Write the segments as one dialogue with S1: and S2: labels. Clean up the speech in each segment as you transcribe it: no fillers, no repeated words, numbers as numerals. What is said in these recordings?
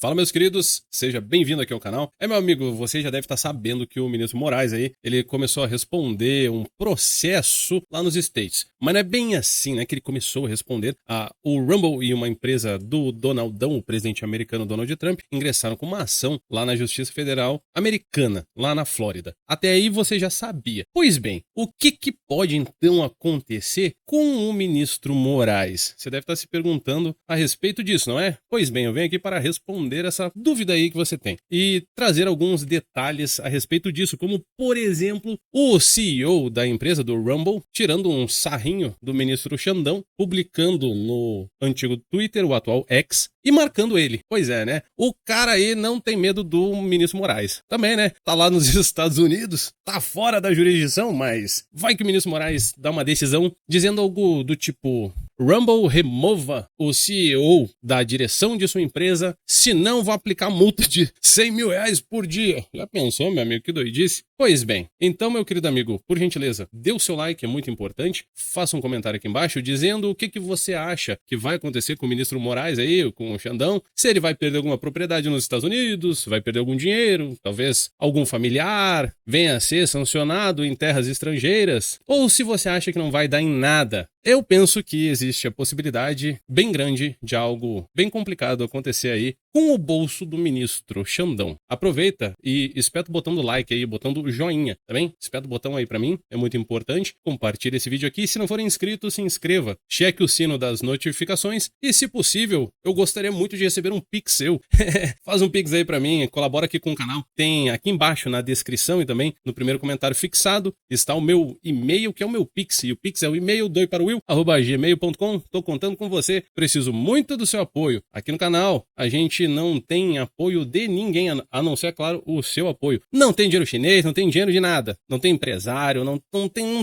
S1: Fala, meus queridos, seja bem-vindo aqui ao canal. Meu amigo, você já deve estar sabendo que o ministro Moraes aí, ele começou a responder um processo lá nos States. Mas não é bem assim, né, que ele começou a responder. O Rumble e uma empresa do Donaldão, o presidente americano Donald Trump, ingressaram com uma ação lá na Justiça Federal Americana, lá na Flórida. Até aí você já sabia. Pois bem, o que pode então acontecer com o ministro Moraes? Você deve estar se perguntando a respeito disso, não é? Pois bem, eu venho aqui para responder essa dúvida aí que você tem e trazer alguns detalhes a respeito disso, como por exemplo, o CEO da empresa do Rumble tirando um sarrinho do ministro Xandão, publicando no antigo Twitter, o atual X, e marcando ele. Pois é, né? O cara aí não tem medo do ministro Moraes. Também, né? Tá lá nos Estados Unidos, tá fora da jurisdição, mas vai que o ministro Moraes dá uma decisão dizendo algo do tipo: Rumble remova o CEO da direção de sua empresa, senão vai aplicar multa de R$100 mil por dia. Já pensou, meu amigo? Que doidice. Pois bem, então, meu querido amigo, por gentileza, dê o seu like, é muito importante. Faça um comentário aqui embaixo dizendo o que você acha que vai acontecer com o ministro Moraes aí, com o Xandão. Se ele vai perder alguma propriedade nos Estados Unidos, vai perder algum dinheiro, talvez algum familiar venha a ser sancionado em terras estrangeiras. Ou se você acha que não vai dar em nada. Eu penso que existe a possibilidade bem grande de algo bem complicado acontecer aí com o bolso do ministro Xandão. Aproveita e espeta o botão do like aí, botão do joinha, tá bem? Espeta o botão aí pra mim, é muito importante. Compartilhe esse vídeo aqui, se não for inscrito, se inscreva. Cheque o sino das notificações e, se possível, eu gostaria muito de receber um pix seu. Faz um pix aí pra mim, colabora aqui com o canal. Tem aqui embaixo na descrição e também no primeiro comentário fixado está o meu e-mail, que é o meu pix. E o pix é o e-mail doiparowill@gmail.com. Tô contando com você, preciso muito do seu apoio. Aqui no canal, a gente não tem apoio de ninguém, a não ser, claro, o seu apoio. Não tem dinheiro chinês, não tem dinheiro de nada. Não tem empresário, não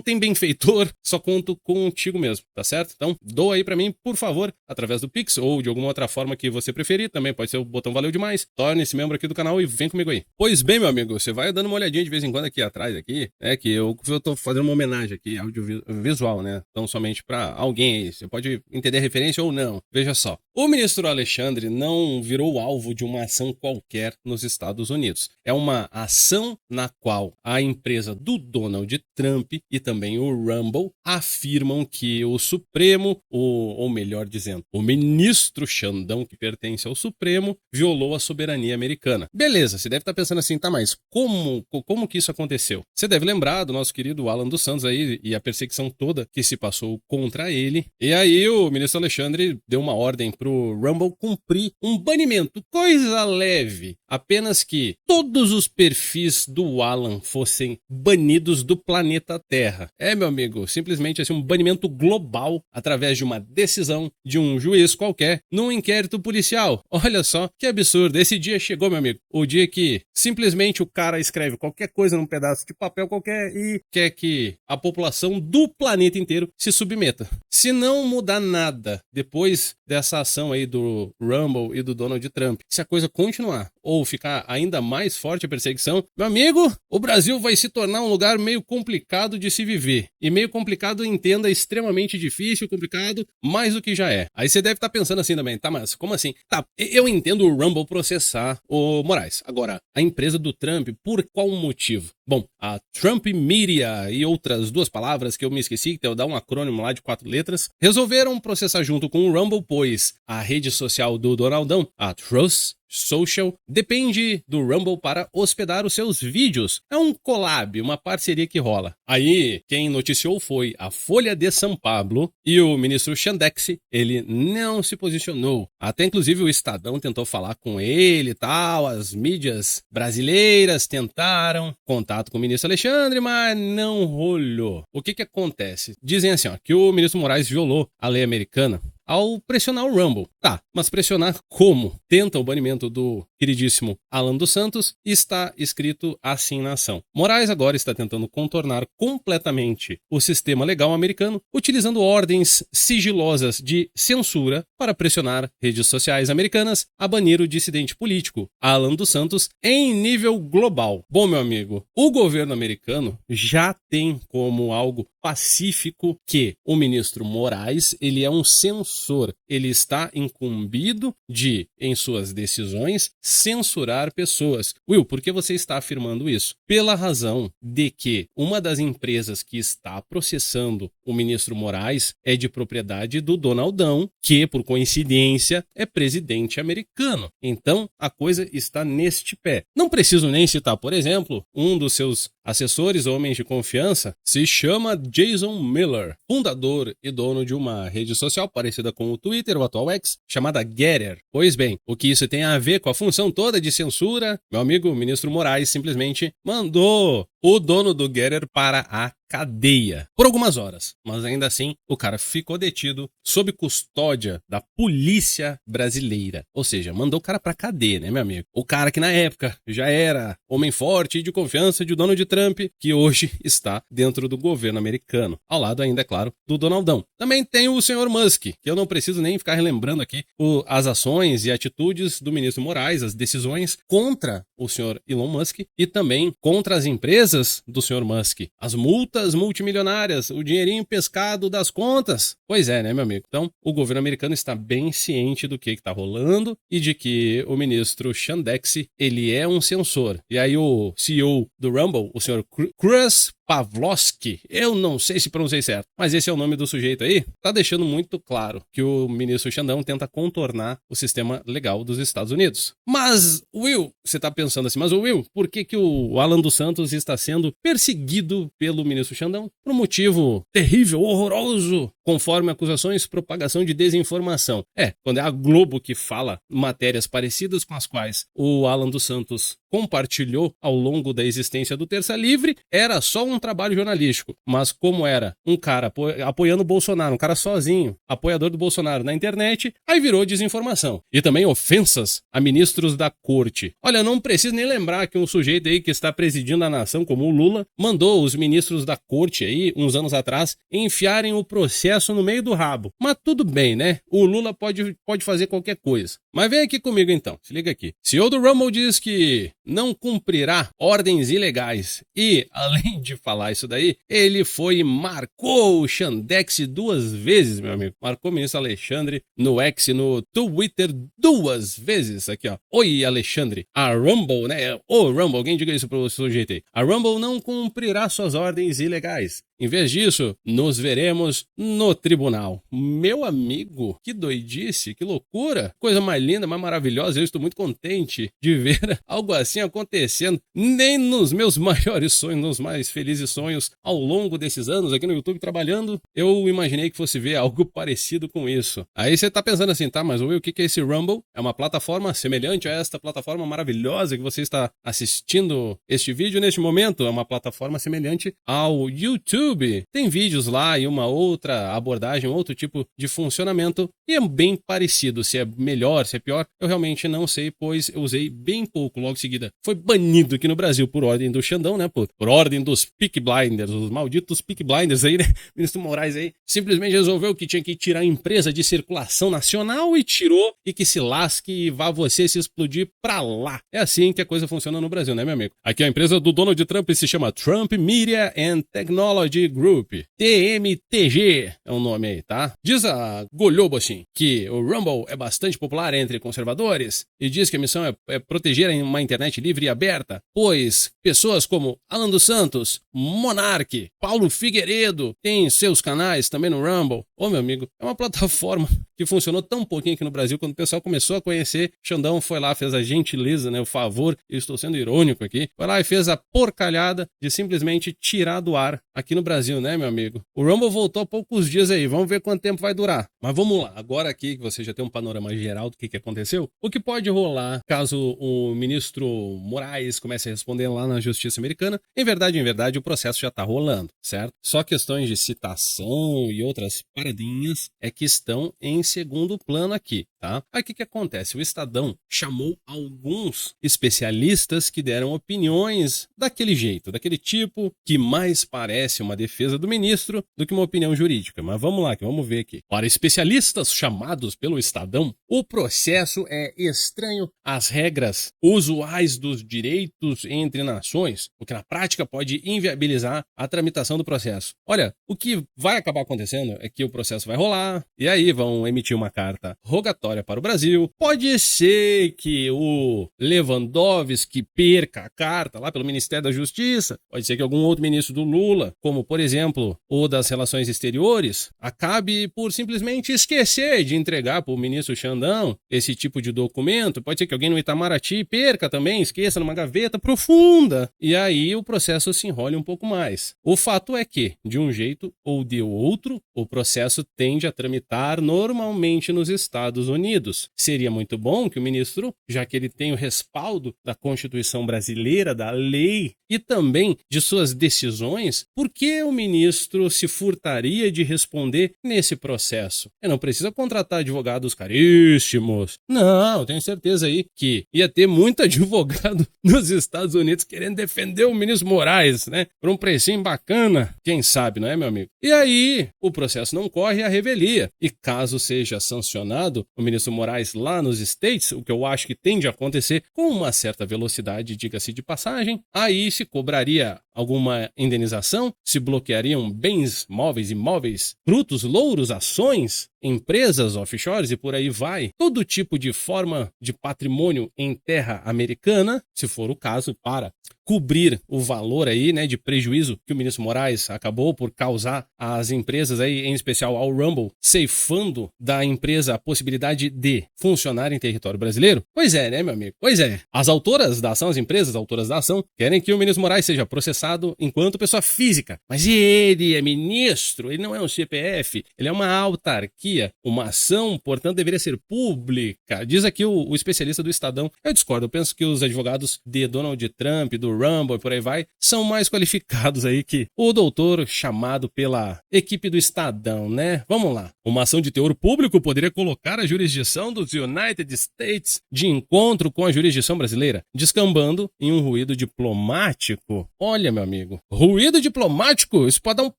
S1: tem benfeitor. Só conto contigo mesmo, tá certo? Então, doa aí pra mim, por favor, através do Pix ou de alguma outra forma que você preferir. Também pode ser o botão valeu demais. Torne-se membro aqui do canal e vem comigo aí. Pois bem, meu amigo, você vai dando uma olhadinha de vez em quando aqui atrás, aqui, que eu tô fazendo uma homenagem aqui, audiovisual, né? Então, somente pra alguém aí. Você pode entender a referência ou não. Veja só. O ministro Alexandre não virou alvo de uma ação qualquer nos Estados Unidos. É uma ação na qual a empresa do Donald Trump e também o Rumble afirmam que o Supremo, ou melhor dizendo, o ministro Xandão, que pertence ao Supremo, violou a soberania americana. Beleza, você deve estar pensando assim, tá, mas como que isso aconteceu? Você deve lembrar do nosso querido Alan dos Santos aí e a perseguição toda que se passou contra ele. E aí o ministro Alexandre deu uma ordem pro Rumble cumprir um banimento, coisa leve, apenas que todos os perfis do Alan fossem banidos do planeta Terra. Meu amigo, simplesmente assim, um banimento global através de uma decisão de um juiz qualquer num inquérito policial. Olha só que absurdo, esse dia chegou, meu amigo, o dia que simplesmente o cara escreve qualquer coisa num pedaço de papel qualquer e quer que a população do planeta inteiro se submeta. Se não mudar nada depois dessa ação aí do Rumble e do Donald Trump, se a coisa continuar ou ficar ainda mais forte a perseguição, meu amigo, o Brasil vai se tornar um lugar meio complicado de se viver. E meio complicado, entenda, extremamente difícil, complicado, mais do que já é. Aí você deve estar pensando assim também, tá, mas como assim? Tá, eu entendo o Rumble processar o Moraes. Agora, a empresa do Trump, por qual motivo? Bom, a Trump Media e outras duas palavras que eu me esqueci, que eu dar um acrônimo lá de 4 letras, resolveram processar junto com o Rumble, pois a rede social do Donaldão, a Truth Social, depende do Rumble para hospedar os seus vídeos. É um collab, uma parceria que rola. Aí, quem noticiou foi a Folha de São Paulo e o ministro Xandex, ele não se posicionou. Até inclusive o Estadão tentou falar com ele e tal, as mídias brasileiras tentaram contato com o ministro Alexandre, mas não rolou. O que acontece? Dizem assim, que o ministro Moraes violou a lei americana ao pressionar o Rumble. Tá, mas pressionar como? Tenta o banimento do queridíssimo Alan dos Santos, está escrito assim na ação. Moraes agora está tentando contornar completamente o sistema legal americano, utilizando ordens sigilosas de censura para pressionar redes sociais americanas a banir o dissidente político, Alan dos Santos, em nível global. Bom, meu amigo, o governo americano já tem como algo pacífico que o ministro Moraes, ele é um censor, ele está incumbido de, em suas decisões, censurar pessoas. Will, por que você está afirmando isso? Pela razão de que uma das empresas que está processando o ministro Moraes é de propriedade do Donaldão, que, por coincidência, é presidente americano. Então, a coisa está neste pé. Não preciso nem citar, por exemplo, um dos seus assessores, homens de confiança, se chama Jason Miller, fundador e dono de uma rede social parecida com o Twitter, o atual X, chamada Getter. Pois bem, o que isso tem a ver com a função toda de censura? Meu amigo, o ministro Moraes simplesmente mandou o dono do Getter para a cadeia por algumas horas, mas ainda assim o cara ficou detido sob custódia da polícia brasileira, ou seja, mandou o cara pra cadeia, né, meu amigo? O cara que na época já era homem forte e de confiança de Donald Trump, que hoje está dentro do governo americano, ao lado ainda, é claro, do Donaldão. Também tem o senhor Musk, que eu não preciso nem ficar relembrando aqui as ações e atitudes do ministro Moraes, as decisões contra o senhor Elon Musk e também contra as empresas do senhor Musk, as multas multimilionárias, o dinheirinho pescado das contas. Pois é, né, meu amigo? Então, o governo americano está bem ciente do que está rolando e de que o ministro Shandex, ele é um censor. E aí o CEO do Rumble, o senhor Chris Pavlovski, eu não sei se pronunciei certo, mas esse é o nome do sujeito aí, tá deixando muito claro que o ministro Xandão tenta contornar o sistema legal dos Estados Unidos. Mas, Will, você tá pensando assim, mas Will, por que o Alan dos Santos está sendo perseguido pelo ministro Xandão? Por um motivo terrível, horroroso, conforme acusações, propagação de desinformação. Quando é a Globo que fala matérias parecidas com as quais o Alan dos Santos compartilhou ao longo da existência do Terça Livre, era só um trabalho jornalístico. Mas como era um cara apoiando o Bolsonaro, um cara sozinho, apoiador do Bolsonaro na internet, aí virou desinformação. E também ofensas a ministros da corte. Olha, não preciso nem lembrar que um sujeito aí que está presidindo a nação, como o Lula, mandou os ministros da corte aí, uns anos atrás, enfiarem o processo no meio do rabo. Mas tudo bem, né? O Lula pode fazer qualquer coisa. Mas vem aqui comigo então, se liga aqui. CEO do Rumble diz que não cumprirá ordens ilegais e, além de falar isso daí, ele foi e marcou o Shandex 2 vezes, meu amigo. Marcou o ministro Alexandre no X, no Twitter 2 vezes. Aqui, ó. Oi, Alexandre. A Rumble, né? Ô, Rumble, alguém diga isso pro sujeito aí. A Rumble não cumprirá suas ordens ilegais. Em vez disso, nos veremos no tribunal. Meu amigo, que doidice, que loucura. Coisa mais linda, mais maravilhosa. Eu estou muito contente de ver algo assim acontecendo. Nem nos meus maiores sonhos, nos mais felizes sonhos, ao longo desses anos aqui no YouTube trabalhando, eu imaginei que fosse ver algo parecido com isso. Aí você tá pensando assim, tá, mas Will, o que é esse Rumble? É uma plataforma semelhante a esta plataforma maravilhosa que você está assistindo este vídeo neste momento? É uma plataforma semelhante ao YouTube. Tem vídeos lá e uma outra abordagem, outro tipo de funcionamento e é bem parecido. Se é melhor, se é pior, eu realmente não sei, pois eu usei bem pouco. Logo em seguida foi banido aqui no Brasil por ordem do Xandão, né? Por ordem dos Peaky Blinders, os malditos Peaky Blinders aí, né? O ministro Moraes aí simplesmente resolveu que tinha que tirar a empresa de circulação nacional e tirou, e que se lasque e vá você se explodir pra lá. É assim que a coisa funciona no Brasil, né, meu amigo? Aqui a empresa do Donald Trump se chama Trump Media and Technology Group, TMTG é o nome aí, tá? Diz a Goloboshin que o Rumble é bastante popular entre conservadores e diz que a missão é proteger uma internet livre e aberta, pois pessoas como Alan dos Santos, Monark, Paulo Figueiredo têm seus canais também no Rumble. Ô, meu amigo, é uma plataforma que funcionou tão pouquinho aqui no Brasil. Quando o pessoal começou a conhecer, Xandão foi lá, fez a gentileza, né, o favor, eu estou sendo irônico aqui, foi lá e fez a porcalhada de simplesmente tirar do ar aqui no Brasil, né, meu amigo? O Rumble voltou há poucos dias aí, vamos ver quanto tempo vai durar. Mas vamos lá, agora aqui que você já tem um panorama geral do que aconteceu, o que pode rolar caso o ministro Moraes comece a responder lá na justiça americana, em verdade, o processo já está rolando, certo? Só questões de citação e outras paradinhas é que estão em segundo plano aqui, tá? Aí o que acontece? O Estadão chamou alguns especialistas que deram opiniões daquele jeito, daquele tipo que mais parece uma defesa do ministro do que uma opinião jurídica. Mas vamos lá, que vamos ver aqui. Para especialistas chamados pelo Estadão, o processo é estranho às regras usuais dos direitos entre nações, o que na prática pode inviabilizar a tramitação do processo. Olha, o que vai acabar acontecendo é que o processo vai rolar, e aí vão emitir uma carta rogatória para o Brasil. Pode ser que o Lewandowski perca a carta lá pelo Ministério da Justiça, pode ser que algum outro ministro do Lula, como por exemplo o das Relações Exteriores, acabe por simplesmente esquecer de entregar para o ministro Xandão esse tipo de documento. Pode ser que alguém no Itamaraty perca também, esqueça numa gaveta profunda, e aí o processo se enrole um pouco mais. O fato é que, de um jeito ou de outro, o processo tende a tramitar normalmente nos Estados Unidos. Seria muito bom que o ministro, já que ele tem o respaldo da Constituição brasileira, da lei e também de suas decisões, por que o ministro se furtaria de responder nesse processo? Ele não precisa contratar advogados caríssimos. Não, eu tenho certeza aí que ia ter muito advogado nos Estados Unidos querendo defender o ministro Moraes, né? Por um precinho bacana. Quem sabe, não é, meu amigo? E aí, o processo não corre à revelia. E caso seja sancionado o ministro Moraes lá nos States, o que eu acho que tende a acontecer com uma certa velocidade, diga-se de passagem, aí se cobraria alguma indenização, se bloqueariam bens móveis, imóveis, frutos, louros, ações, empresas offshores e por aí vai. Todo tipo de forma de patrimônio em terra americana, se for o caso, para cobrir o valor aí, né, de prejuízo que o ministro Moraes acabou por causar às empresas aí, em especial ao Rumble, ceifando da empresa a possibilidade de funcionar em território brasileiro? Pois é, né, meu amigo? Pois é. As autoras da ação, as empresas autoras da ação, querem que o ministro Moraes seja processado enquanto pessoa física. Mas ele é ministro, ele não é um CPF, ele é uma autarquia. Uma ação, portanto, deveria ser pública. Diz aqui o especialista do Estadão. Eu discordo, eu penso que os advogados de Donald Trump, do Rumble e por aí vai, são mais qualificados aí que o doutor chamado pela equipe do Estadão, né? Vamos lá. Uma ação de teor público poderia colocar a jurisdição dos United States de encontro com a jurisdição brasileira, descambando em um ruído diplomático. Olha, meu amigo, ruído diplomático? Isso pode dar um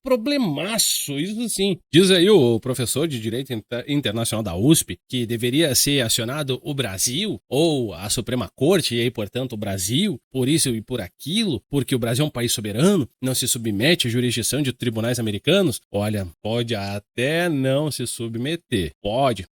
S1: problemaço, isso sim. Diz aí o professor de Direito Internacional da USP que deveria ser acionado o Brasil ou a Suprema Corte, e aí, portanto, o Brasil, por isso e por aquilo, porque o Brasil é um país soberano, não se submete à jurisdição de tribunais americanos. Olha, pode até não se submeter. Pode.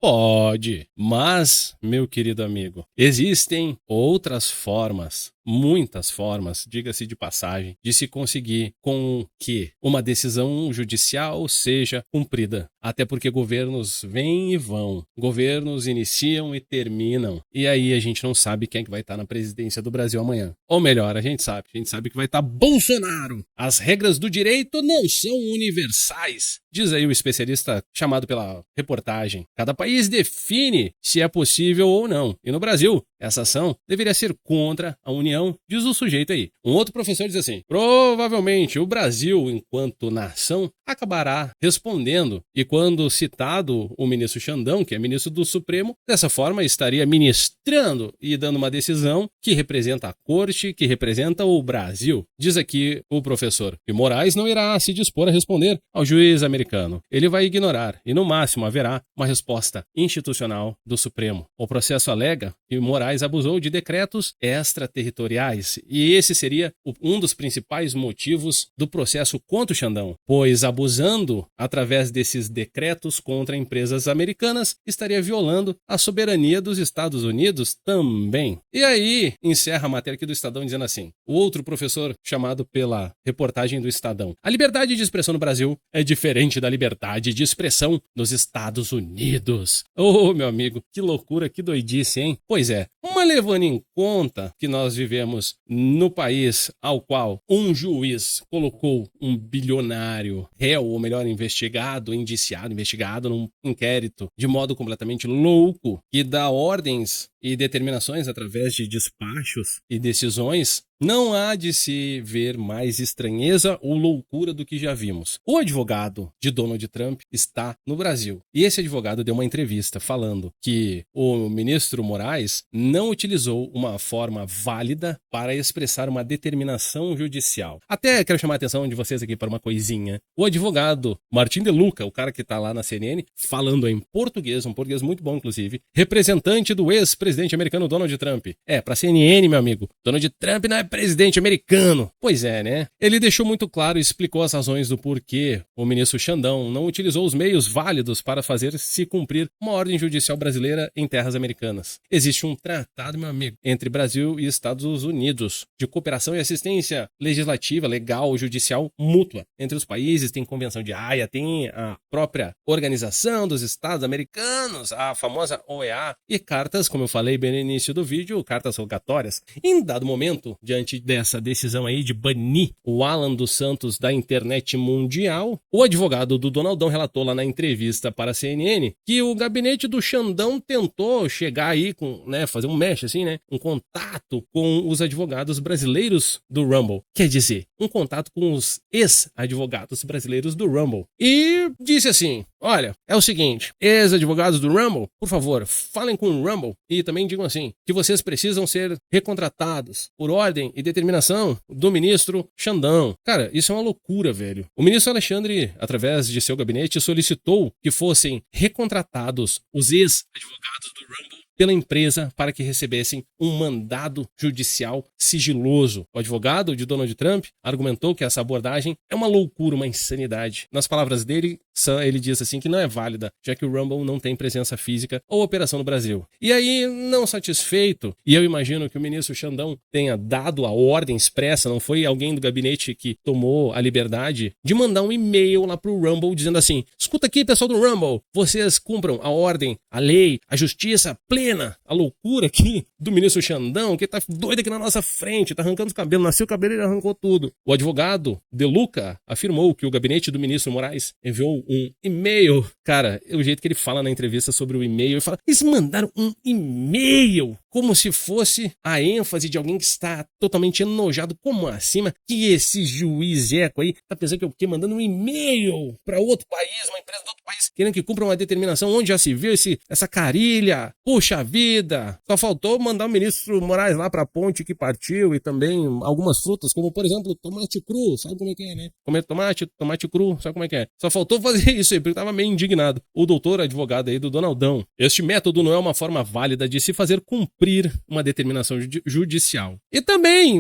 S1: Mas, meu querido amigo, existem outras formas, muitas formas, diga-se de passagem, de se conseguir com que uma decisão judicial seja cumprida. Até porque governos vêm e vão, governos iniciam e terminam. E aí a gente não sabe quem é que vai estar na presidência do Brasil amanhã. Ou melhor, a gente sabe que vai estar Bolsonaro. As regras do direito não são universais. Diz aí o especialista chamado pela reportagem. Cada país define se é possível ou não. E no Brasil, essa ação deveria ser contra a União, diz o sujeito aí. Um outro professor diz assim: provavelmente o Brasil, enquanto nação, acabará respondendo. E quando citado o ministro Xandão, que é ministro do Supremo, dessa forma estaria ministrando e dando uma decisão que representa a corte, que representa o Brasil. Diz aqui o professor que Moraes não irá se dispor a responder ao juiz americano. Ele vai ignorar e, no máximo, haverá uma resposta institucional do Supremo. O processo alega que Moraes abusou de decretos extraterritoriais e esse seria um dos principais motivos do processo contra o Xandão, pois abusando através desses decretos contra empresas americanas estaria violando a soberania dos Estados Unidos também. E aí encerra a matéria aqui do Estadão dizendo assim: o outro professor chamado pela reportagem do Estadão: a liberdade de expressão no Brasil é diferente da liberdade de expressão nos Estados Unidos. Ô, meu amigo, que loucura, que doidice, hein? Pois é, mas levando em conta que nós vivemos no país ao qual um juiz colocou um bilionário réu, ou melhor, investigado, indiciado, indiciado, investigado num inquérito de modo completamente louco, que dá ordens e determinações através de despachos e decisões, não há de se ver mais estranheza ou loucura do que já vimos. O advogado de Donald Trump está no Brasil. E esse advogado deu uma entrevista falando que o ministro Moraes não utilizou uma forma válida para expressar uma determinação judicial. Até quero chamar a atenção de vocês aqui para uma coisinha. O advogado Martin De Luca, o cara que está lá na CNN, falando em português, um português muito bom, inclusive, representante do ex-presidente americano Donald Trump. Para CNN, meu amigo, Donald Trump não é presidente americano. Pois é, né? Ele deixou muito claro e explicou as razões do porquê o ministro Xandão não utilizou os meios válidos para fazer se cumprir uma ordem judicial brasileira em terras americanas. Existe um tratado, meu amigo, entre Brasil e Estados Unidos de cooperação e assistência legislativa, legal, judicial mútua entre os países. Tem convenção de Haia, tem a própria Organização dos Estados Americanos, a famosa OEA, e cartas, como eu falei bem no início do vídeo, cartas rogatórias. Em dado momento, diante dessa decisão aí de banir o Alan dos Santos da internet mundial, o advogado do Donaldão relatou lá na entrevista para a CNN que o gabinete do Xandão tentou chegar aí com, fazer um match assim, um contato com os advogados brasileiros do Rumble. Quer dizer, um contato com os ex-advogados brasileiros do Rumble. E disse assim: olha, é o seguinte, ex-advogados do Rumble, por favor, falem com o Rumble e também digam assim, que vocês precisam ser recontratados por ordem e determinação do ministro Xandão. Cara, isso é uma loucura, velho. O ministro Alexandre, através de seu gabinete, solicitou que fossem recontratados os ex-advogados do Rumble pela empresa para que recebessem um mandado judicial sigiloso. O advogado de Donald Trump argumentou que essa abordagem é uma loucura, uma insanidade. Nas palavras dele, ele diz assim que não é válida, já que o Rumble não tem presença física ou operação no Brasil. E aí, não satisfeito, e eu imagino que o ministro Xandão tenha dado a ordem expressa, não foi alguém do gabinete que tomou a liberdade de mandar um e-mail lá pro Rumble dizendo assim: escuta aqui, pessoal do Rumble, vocês cumpram a ordem, a lei, a justiça plena, a loucura aqui do ministro Xandão, que tá doido aqui na nossa frente, tá arrancando os cabelos, nasceu o cabelo e ele arrancou tudo. O advogado De Luca afirmou que o gabinete do ministro Moraes enviou um e-mail. Cara, o jeito que ele fala na entrevista sobre o e-mail, ele fala: eles mandaram um e-mail, como se fosse a ênfase de alguém que está totalmente enojado. Como assim? Que esse juiz eco aí tá pensando que é o quê? Mandando um e-mail para outro país, uma empresa de outro país, querendo que cumpra uma determinação onde já se viu essa carilha. Puxa vida, só faltou mandar o ministro Moraes lá pra ponte que partiu e também algumas frutas, como por exemplo tomate cru, sabe como é que é, né? Comer tomate cru, sabe como é que é? Só faltou fazer isso aí, porque ele tava meio indignado. O doutor advogado aí do Donaldão: este método não é uma forma válida de se fazer cumprir uma determinação judicial. E também,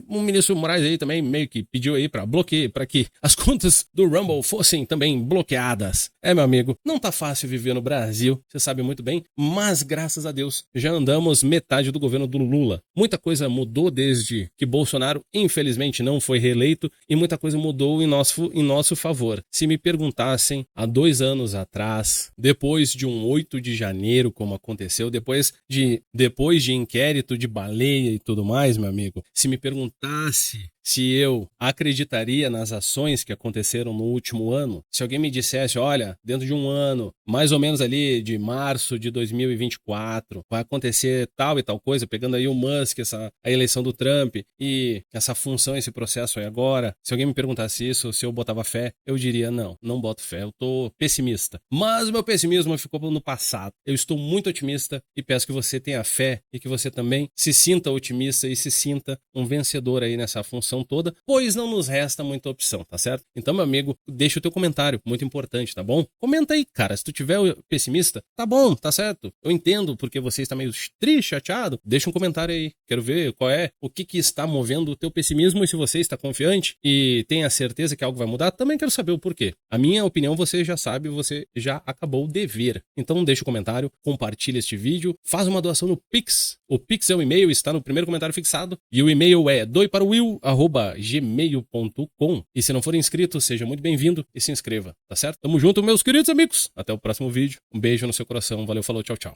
S1: o ministro Moraes aí também meio que pediu aí pra bloqueio, pra que as contas do Rumble fossem também bloqueadas. Meu amigo, não tá fácil viver no Brasil, você sabe muito bem, mas graças a Deus já andamos metade do governo do Lula. Muita coisa mudou desde que Bolsonaro, infelizmente, não foi reeleito, e muita coisa mudou em nosso favor. Se me perguntassem há 2 anos atrás, depois de um 8 de janeiro, como aconteceu, depois de inquérito de baleia e tudo mais, meu amigo, se me perguntasse se eu acreditaria nas ações que aconteceram no último ano, se alguém me dissesse: olha, dentro de um ano, mais ou menos ali de março de 2024, vai acontecer tal e tal coisa, pegando aí o Musk, a eleição do Trump e essa função, esse processo aí agora, se alguém me perguntasse isso, se eu botava fé, eu diria: não boto fé, eu tô pessimista. Mas o meu pessimismo ficou no passado. Eu estou muito otimista e peço que você tenha fé e que você também se sinta otimista e se sinta um vencedor aí nessa função toda, pois não nos resta muita opção, tá certo? Então, meu amigo, deixa o teu comentário, muito importante, tá bom? Comenta aí, cara, se tu tiver pessimista, tá bom, tá certo? Eu entendo porque você está meio triste, chateado, deixa um comentário aí, quero ver o que está movendo o teu pessimismo, e se você está confiante e tem a certeza que algo vai mudar, também quero saber o porquê. A minha opinião você já sabe, você já acabou de ver. Então deixa o comentário, compartilha este vídeo, faz uma doação no Pix. O Pix é o e-mail, está no primeiro comentário fixado, e o e-mail é doiparowill@gmail.com. E se não for inscrito, seja muito bem-vindo e se inscreva, tá certo? Tamo junto, meus queridos amigos. Até o próximo vídeo. Um beijo no seu coração. Valeu, falou, tchau, tchau.